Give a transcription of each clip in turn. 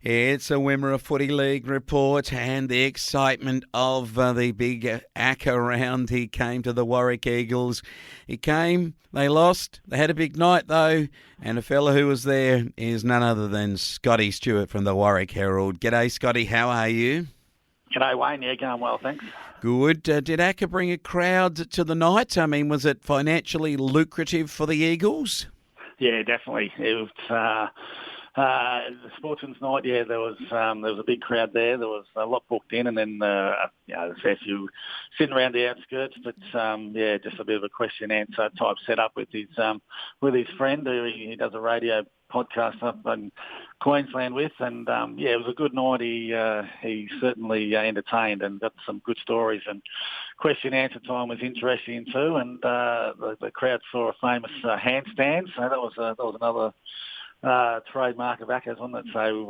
It's a Wimmera Footy League report and the excitement of the big Aker round. He came to the Warrack Eagles. He came, they lost. They had a big night though, and a fella who was there is none other than Scotty Stewart from the Warrack Herald. G'day Scotty, how are you? G'day Wayne, yeah, going well, thanks. Good. Did Aker bring a crowd to the night? I mean, was it financially lucrative for the Eagles? Yeah, definitely. It was the Sportsman's night. Yeah, there was a big crowd there. There was a lot booked in, and then there's a fair few sitting around the outskirts. But just a bit of a question answer type setup with his friend who he does a radio podcast up in Queensland with, and it was a good night. He certainly entertained and got some good stories, and question answer time was interesting too. And the crowd saw a famous handstand, so that was another trademark of Aker's, wasn't it? So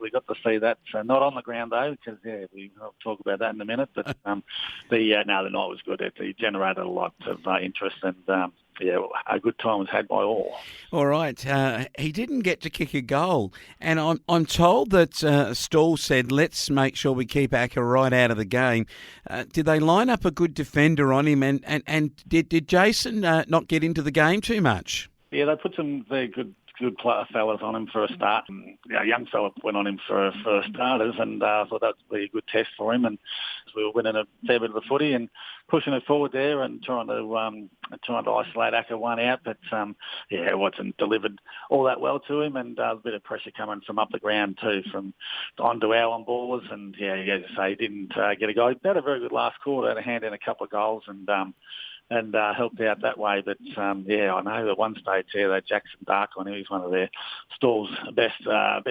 we got to see that. So not on the ground though, because we'll talk about that in a minute. But the night was good. It generated a lot of interest, and a good time was had by all. All right. He didn't get to kick a goal, and I'm told that Stall said, "Let's make sure we keep Aker right out of the game." Did they line up a good defender on him, and did Jason not get into the game too much? Yeah, they put some very good fellas on him for a start. A young fella went on him for starters, and I thought that would be a good test for him. And we were winning a fair bit of the footy and pushing it forward there and trying to isolate Aker one out. But it wasn't delivered all that well to him, and a bit of pressure coming from up the ground too, from onto our on ballers. And as you say, he didn't get a goal. He had a very good last quarter, had a hand in a couple of goals, and helped out that way. But I know at one stage there, that Jackson Dark on him, he's one of their Stall's best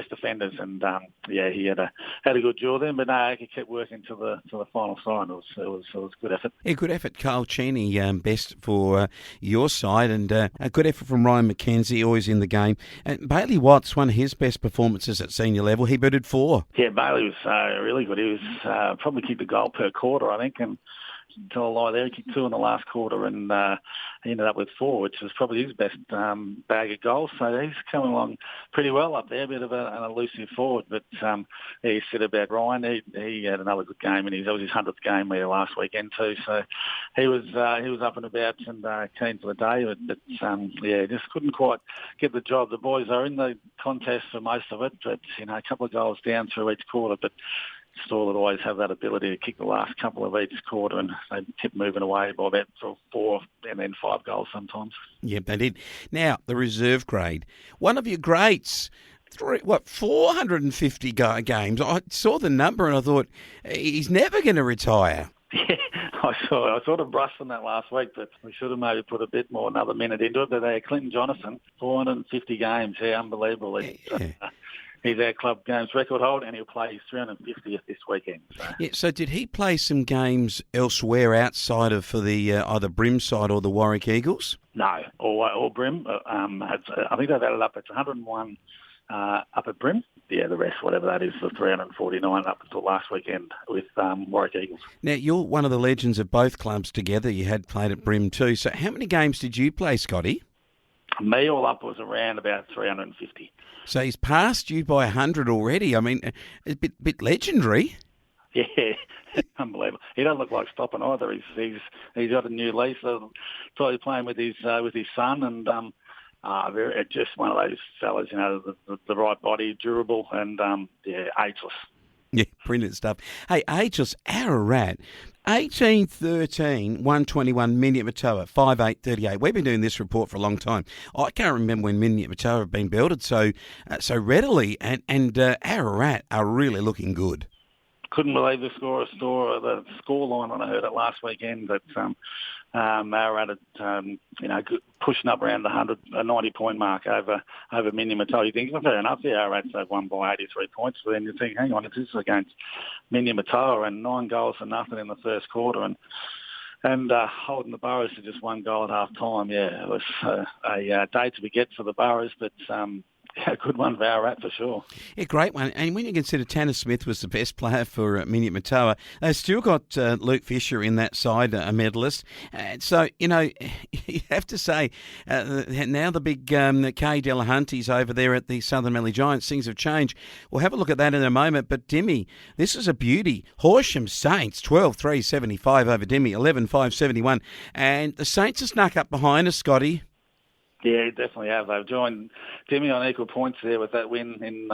defenders, and he had a good duel then. But no, he kept working to the final sign. It was a good effort. Yeah, good effort, Carl Cheney, best for your side, and a good effort from Ryan McKenzie, always in the game. And Bailey Watts, one of his best performances at senior level. He booted 4. Yeah, Bailey was really good. He was probably kicked a goal per quarter, I think, and tell a lie there. He kicked 2 in the last quarter, and he ended up with 4, which was probably his best bag of goals. So he's coming along pretty well up there, a bit of an elusive forward. But he said about Ryan, he had another good game, and that was his 100th game there last weekend too. So he was up and about and keen for the day. But just couldn't quite get the job. The boys are in the contest for most of it, but a couple of goals down through each quarter. But Stall would always have that ability to kick the last couple of each quarter, and they kept moving away by about 4 and then 5 goals sometimes. Yep, they did. Now, the reserve grade. One of your greats, 450 games. I saw the number and I thought, he's never going to retire. Yeah, I sort of brushed on that last week, but we should have maybe put a bit more, another minute into it. But Clinton Jonathan, 450 games. Yeah, unbelievable. Yeah. He's our club games record holder, and he'll play his 350th this weekend. So. Yeah. So did he play some games elsewhere outside of for the either Brim side or the Warrack Eagles? No, all Brim. I think they've added up. It's 101 up at Brim. Yeah, the rest, whatever that is, for 349 up until last weekend with Warrack Eagles. Now, you're one of the legends of both clubs together. You had played at Brim too. So how many games did you play, Scotty? Me all up was around about 350. So he's passed you by 100 already. I mean, a bit legendary. Yeah, unbelievable. He doesn't look like stopping either. He's got a new lease. Probably playing with his son, and just one of those fellas. The right body, durable, and ageless. Yeah, brilliant stuff. Hey, ageless Ararat, 18-13, 121 Minyat Matoa, 5-8-38. We've been doing this report for a long time. I can't remember when Minyat Matoa have been belted so readily, and Ararat are really looking good. Couldn't believe the score line when I heard it last weekend. But Ararat pushing up around the 90-point mark over Minyat Matoa. You think, well, fair enough, the Arats have won by 83 points. But then you think, hang on, if this is against Minyat Matoa and 9 goals for nothing in the first quarter and holding the Burrows to just 1 goal at half time, it was a day to forget for the Burrows. But a good one for Ararat for sure. Yeah, great one. And when you consider Tanner Smith was the best player for Minyat they've still got Luke Fisher in that side, a medalist. So, you have to say, now the big Kay Delahunty's over there at the Southern Valley Giants, things have changed. We'll have a look at that in a moment. But Dimmy, this is a beauty. Horsham Saints, 12-3-75 over Dimmy, 11-5-71. And the Saints have snuck up behind us, Scotty. Yeah, definitely have. They've joined Timmy on equal points there with that win in,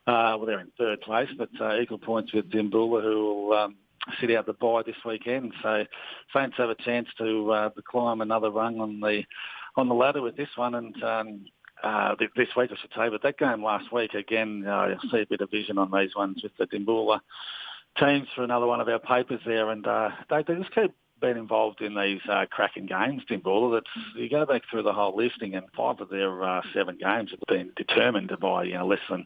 they're in third place, but equal points with Dimboola, who will sit out the bye this weekend. So Saints have a chance to climb another rung on the ladder with this one, and this week I should say. But that game last week, again, I see a bit of vision on these ones with the Dimboola teams for another one of our papers there, and they just keep been involved in these cracking games, Dimboola. You go back through the whole listing, and 5 of their 7 games have been determined by less than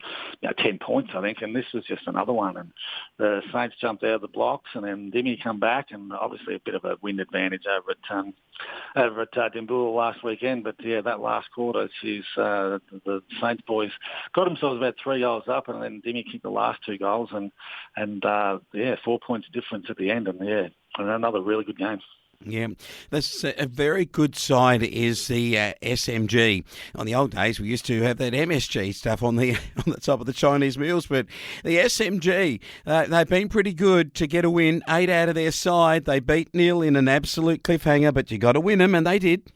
10 points, I think, and this was just another one. And the Saints jumped out of the blocks, and then Dimmy come back, and obviously a bit of a wind advantage over at Dimboola last weekend. But yeah, that last quarter, the Saints boys got themselves about 3 goals up, and then Dimmy kicked the last 2 goals, and 4 points difference at the end, and another really good game. Yeah, that's a very good side is the SMG. On the old days, we used to have that MSG stuff on the top of the Chinese meals, but the SMG, they've been pretty good to get a win. 8 out of their side. They beat Neil in an absolute cliffhanger, but you got to win them, and they did.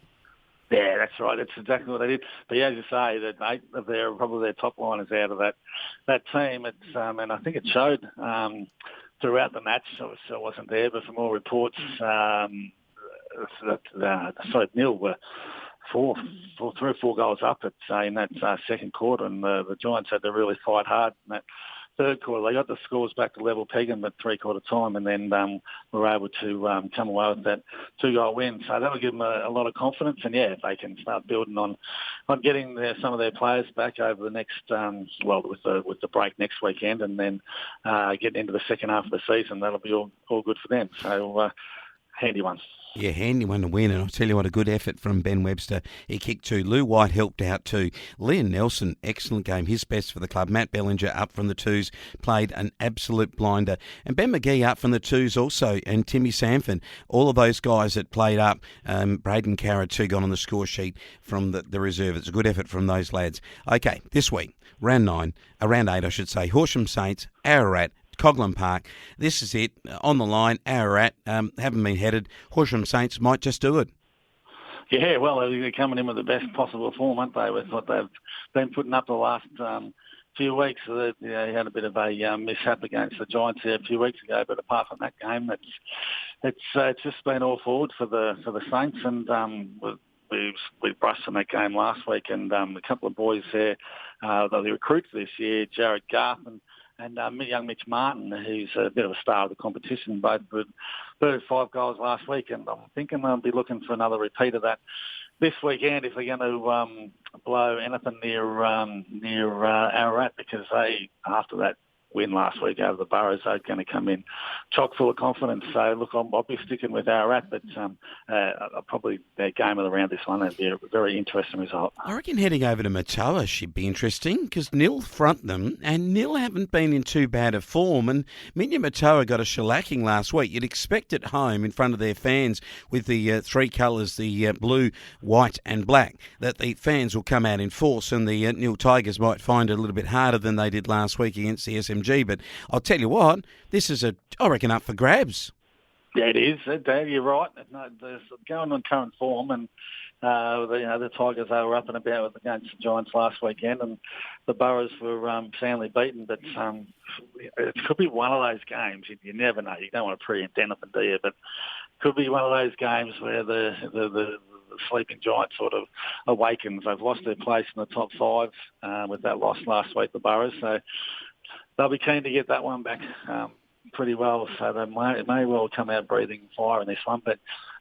Yeah, that's right. That's exactly what they did. But yeah, as you say, that 8 of their top liners out of that team. It's and I think it showed. Throughout the match, so I wasn't there, but from all reports, Neil were 3 or 4 goals up in that second quarter, and the Giants had to really fight hard in that third quarter. They got the scores back to level pegging at 3-quarter time, and then were able to come away with that 2-goal win. So that'll give them a lot of confidence, and yeah, if they can start building on getting some of their players back over the next, with the break next weekend, and then getting into the second half of the season, that'll be all good for them. So handy one. Yeah, handy one to win, and I'll tell you what, a good effort from Ben Webster. He kicked 2. Lou White helped out too. Liam Nelson, excellent game, his best for the club. Matt Bellinger up from the 2s, played an absolute blinder. And Ben McGee up from the 2s also, and Timmy Sanford. All of those guys that played up. Braden Carra too got on the score sheet from the reserve. It's a good effort from those lads. Okay, this week, round 8 I should say, Horsham Saints, Ararat, Coghlan Park. This is it. On the line, Ararat haven't been headed. Horsham Saints might just do it. Yeah, well, they're coming in with the best possible form, aren't they, with what they've been putting up the last few weeks. So they had a bit of a mishap against the Giants there a few weeks ago, but apart from that game, it's just been all forward for the Saints, and we brushed on that game last week, and a couple of boys there, the recruits this year, Jared Garth and young Mitch Martin, who's a bit of a star of the competition, both bird 5 goals last week, and I'm thinking they'll be looking for another repeat of that this weekend if they're going to blow anything near Ararat, because after that win last week out of the Burrows, they're going to come in chock full of confidence. So look, I'll be sticking with Ararat, but probably their game of the round this one. That'd be a very interesting result. I reckon heading over to Matoa should be interesting, because Nil front them, and Nil haven't been in too bad a form, and Matoa got a shellacking last week. You'd expect at home in front of their fans with the 3 colours, the blue, white and black, that the fans will come out in force, and the Nil Tigers might find it a little bit harder than they did last week against the SMG. But I'll tell you what, this is I reckon, up for grabs. Yeah, it is. You're right. They're going on current form, and the Tigers, they were up and about against the Giants last weekend, and the Burrows were soundly beaten. But it could be one of those games. You never know. You don't want to pre-empt anything, do you? But it could be one of those games where the sleeping Giants sort of awakens. They've lost their place in the top 5 with that loss last week, the Burrows. So they'll be keen to get that one back pretty well, so they may well come out breathing fire in this one. But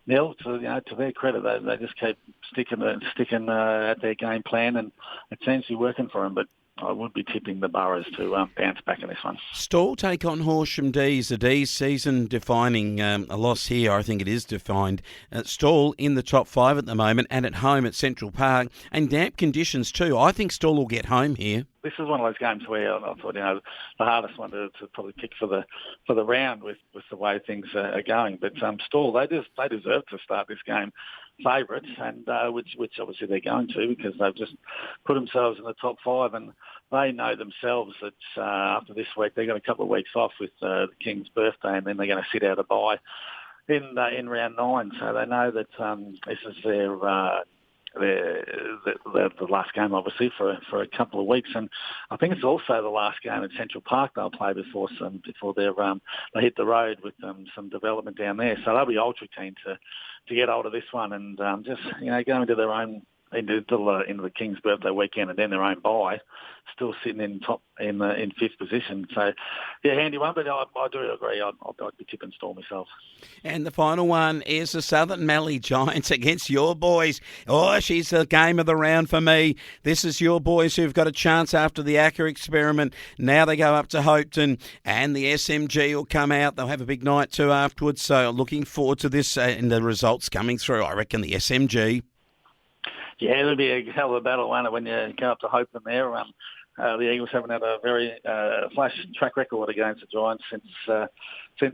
Nil, to their credit, they just keep sticking at their game plan, and it seems to be working for them. But I would be tipping the Boroughs to bounce back in this one. Stall take on Horsham D's. The D's season defining a loss here. I think it is defined. Stall in the top 5 at the moment and at home at Central Park, and damp conditions too. I think Stall will get home here. This is one of those games where I thought, the hardest one to probably pick for the round with the way things are going. But Stall, they deserve to start this game favourites, and which obviously they're going to, because they've just put themselves in the top 5, and they know themselves that after this week they've got a couple of weeks off with the King's birthday, and then they're going to sit out a bye in round 9. So they know that this is the last game, obviously, for a couple of weeks, and I think it's also the last game at Central Park they'll play before they hit the road with some development down there. So they'll be ultra keen to get hold of this one and just go into their own into the King's birthday weekend and then their own bye, still sitting in fifth position. So, yeah, handy one, but I do agree. I'd be tipping Storm myself. And the final one is the Southern Mallee Giants against your boys. Oh, she's the game of the round for me. This is your boys who've got a chance after the Aker experiment. Now they go up to Hopeton, and the SMG will come out. They'll have a big night too afterwards. So looking forward to this and the results coming through. I reckon the SMG. Yeah, it'll be a hell of a battle, won't it, when you go up to Hopeton there. The Eagles haven't had a very flash track record against the Giants since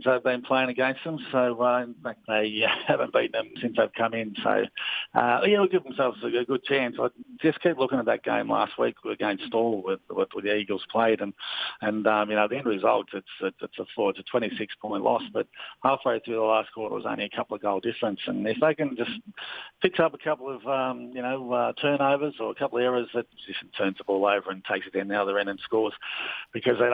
they've been playing against them. So, in fact, they haven't beaten them since they've come in. So, they'll give themselves a good chance. I just keep looking at that game last week against Stall with the Eagles played, and the end result, it's a 26-point loss, but halfway through the last quarter it was only a couple of goal difference. And if they can just fix up a couple of turnovers or a couple of errors, that position turns the ball over and takes it down the other end and scores, because they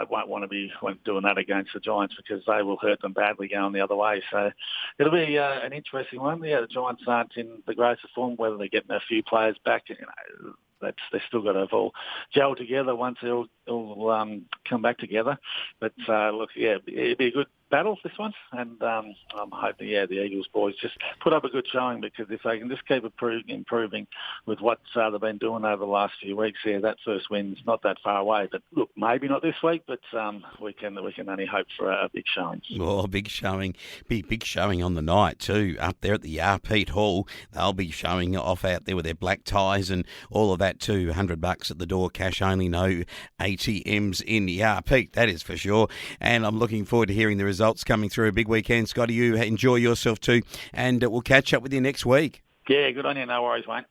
won't want to be doing that against the Giants, because they will hurt them badly going the other way. So it'll be an interesting one. Yeah, the Giants aren't in the greatest form, whether they're getting a few players back. They've still got to all gel together once they all come back together. But it'll be a good battle, this one, and I'm hoping the Eagles boys just put up a good showing, because if they can just keep improving with what they've been doing over the last few weeks, that first win's not that far away. But look, maybe not this week, but we can only hope for a big showing. Oh, big showing. Big showing on the night too, up there at the Pete Hall. They'll be showing off out there with their black ties and all of that too. $100 at the door, cash only, no ATMs in Pete, that is for sure. And I'm looking forward to hearing the results coming through. A big weekend, Scotty. You enjoy yourself too, and we'll catch up with you next week. Yeah, good on you. No worries, Wayne.